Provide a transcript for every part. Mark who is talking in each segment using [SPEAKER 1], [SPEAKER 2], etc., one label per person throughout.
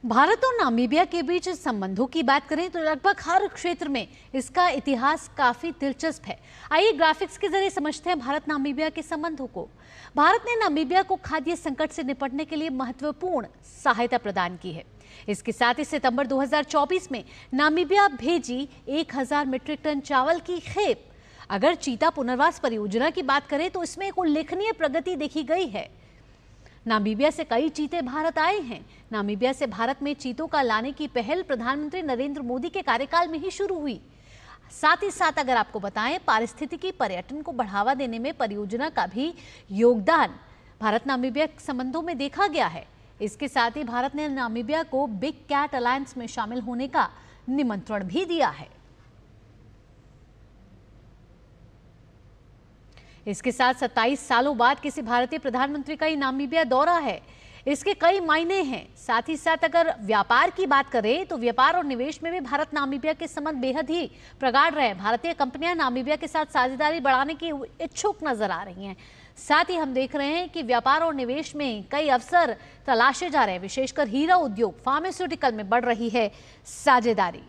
[SPEAKER 1] भारत और नामीबिया के बीच संबंधों की बात करें तो लगभग हर क्षेत्र में इसका इतिहास काफी दिलचस्प है। आइए ग्राफिक्स के जरिए समझते हैं भारत नामीबिया के संबंधों को। भारत ने नामीबिया को खाद्य संकट से निपटने के लिए महत्वपूर्ण सहायता प्रदान की है। इसके साथ ही सितंबर 2024 में नामीबिया भेजी 1000 मीट्रिक टन चावल की खेप। अगर चीता पुनर्वास परियोजना की बात करें तो इसमें एक उल्लेखनीय प्रगति देखी गई है। नामीबिया से कई चीते भारत आए हैं। नामीबिया से भारत में चीतों का लाने की पहल प्रधानमंत्री नरेंद्र मोदी के कार्यकाल में ही शुरू हुई। साथ ही साथ अगर आपको बताएं, पारिस्थितिकी पर्यटन को बढ़ावा देने में परियोजना का भी योगदान भारत नामीबिया संबंधों में देखा गया है। इसके साथ ही भारत ने नामीबिया को बिग कैट अलायंस में शामिल होने का निमंत्रण भी दिया है। इसके साथ 27 सालों बाद किसी भारतीय प्रधानमंत्री का ही नामीबिया दौरा है। इसके कई मायने हैं। साथ ही साथ अगर व्यापार की बात करें तो व्यापार और निवेश में भी भारत नामीबिया के संबंध बेहद ही प्रगाढ़ रहे। भारतीय कंपनियां नामीबिया के साथ साझेदारी बढ़ाने की इच्छुक नजर आ रही हैं। साथ ही हम देख रहे हैं कि व्यापार और निवेश में कई अवसर तलाशे जा रहे हैं। विशेषकर हीरा उद्योग, फार्मास्यूटिकल में बढ़ रही है साझेदारी।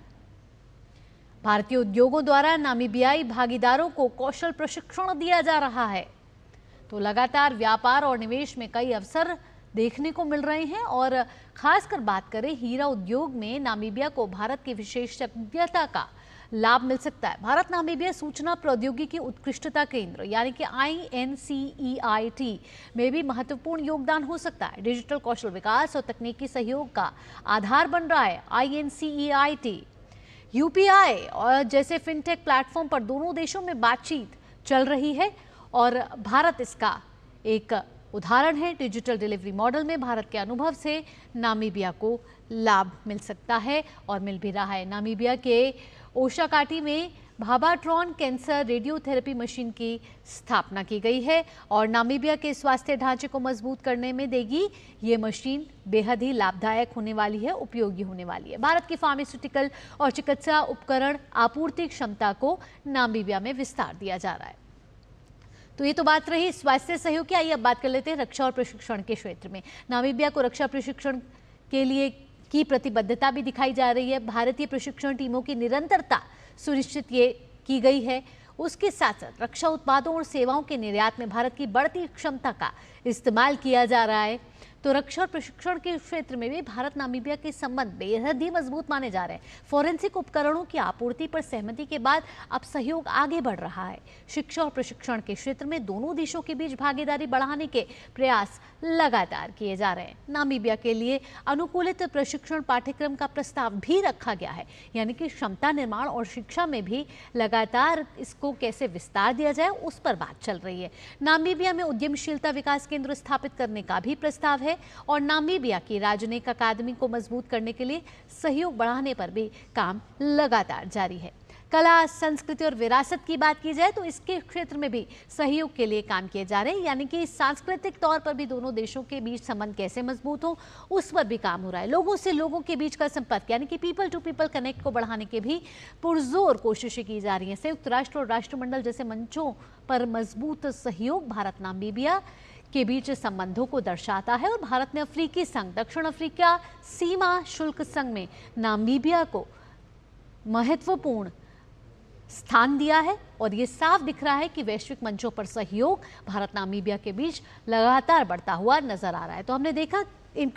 [SPEAKER 1] भारतीय उद्योगों द्वारा नामीबियाई भागीदारों को कौशल प्रशिक्षण दिया जा रहा है। तो लगातार व्यापार और निवेश में कई अवसर देखने को मिल रहे हैं और खासकर बात करें हीरा उद्योग में नामीबिया को भारत की विशेषज्ञता का लाभ मिल सकता है। भारत नामीबिया सूचना प्रौद्योगिकी उत्कृष्टता केंद्र यानी कि INCEIT में भी महत्वपूर्ण योगदान हो सकता है। डिजिटल कौशल विकास और तकनीकी सहयोग का आधार बन रहा है INCEIT। UPI और जैसे फिनटेक प्लेटफॉर्म पर दोनों देशों में बातचीत चल रही है और भारत इसका एक उदाहरण है। डिजिटल डिलीवरी मॉडल में भारत के अनुभव से नामीबिया को लाभ मिल सकता है और मिल भी रहा है। नामीबिया के ओशाकाटी में भाबाट्रॉन कैंसर रेडियोथेरेपी मशीन की स्थापना की गई है और नामीबिया के स्वास्थ्य ढांचे को मजबूत करने में देगी ये मशीन बेहद ही लाभदायक होने वाली है, उपयोगी होने वाली है। भारत की फार्मास्यूटिकल और चिकित्सा उपकरण आपूर्ति क्षमता को नामीबिया में विस्तार दिया जा रहा है। तो ये तो बात रही स्वास्थ्य सहयोग की। आइए अब बात कर लेते हैं रक्षा और प्रशिक्षण के क्षेत्र में। नामीबिया को रक्षा प्रशिक्षण के लिए की प्रतिबद्धता भी दिखाई जा रही है। भारतीय प्रशिक्षण टीमों की निरंतरता सुनिश्चित ये की गई है। उसके साथ साथ रक्षा उत्पादों और सेवाओं के निर्यात में भारत की बढ़ती क्षमता का इस्तेमाल किया जा रहा है। तो रक्षा और प्रशिक्षण के क्षेत्र में भी भारत नामीबिया के संबंध बेहद ही मजबूत माने जा रहे हैं। फोरेंसिक उपकरणों की आपूर्ति पर सहमति के बाद अब सहयोग आगे बढ़ रहा है। शिक्षा और प्रशिक्षण के क्षेत्र में दोनों देशों के बीच भागीदारी बढ़ाने के प्रयास लगातार किए जा रहे हैं। नामीबिया के लिए अनुकूलित प्रशिक्षण पाठ्यक्रम का प्रस्ताव भी रखा गया है, यानी कि क्षमता निर्माण और शिक्षा में भी लगातार इसको कैसे विस्तार दिया जाए उस पर बात चल रही है। नामीबिया में उद्यमशीलता विकास केंद्र स्थापित करने का भी प्रस्ताव है और नामीबिया की राजनयिक अकादमी को मजबूत करने के लिए सहयोग बढ़ाने पर भी काम लगातार जारी है। कला, संस्कृति और विरासत की बात की जाए तो इसके क्षेत्र में भी सहयोग के लिए काम किए जा रहे हैं, यानी कि सांस्कृतिक तौर पर भी दोनों देशों के बीच संबंध कैसे मजबूत हो उस पर भी काम हो रहा है। लोगों से लोगों के बीच का संपर्क यानी कि पीपल टू पीपल कनेक्ट को बढ़ाने के भी पुरजोर कोशिशें की जा रही हैं। संयुक्त राष्ट्र और राष्ट्रमंडल जैसे मंचों पर मजबूत सहयोग भारत नामीबिया के बीच संबंधों को दर्शाता है और भारत ने अफ्रीकी संघ, दक्षिण अफ्रीका सीमा शुल्क संघ में नामीबिया को महत्वपूर्ण स्थान दिया है और ये साफ दिख रहा है कि वैश्विक मंचों पर सहयोग भारत नामीबिया के बीच लगातार बढ़ता हुआ नजर आ रहा है। तो हमने देखा इन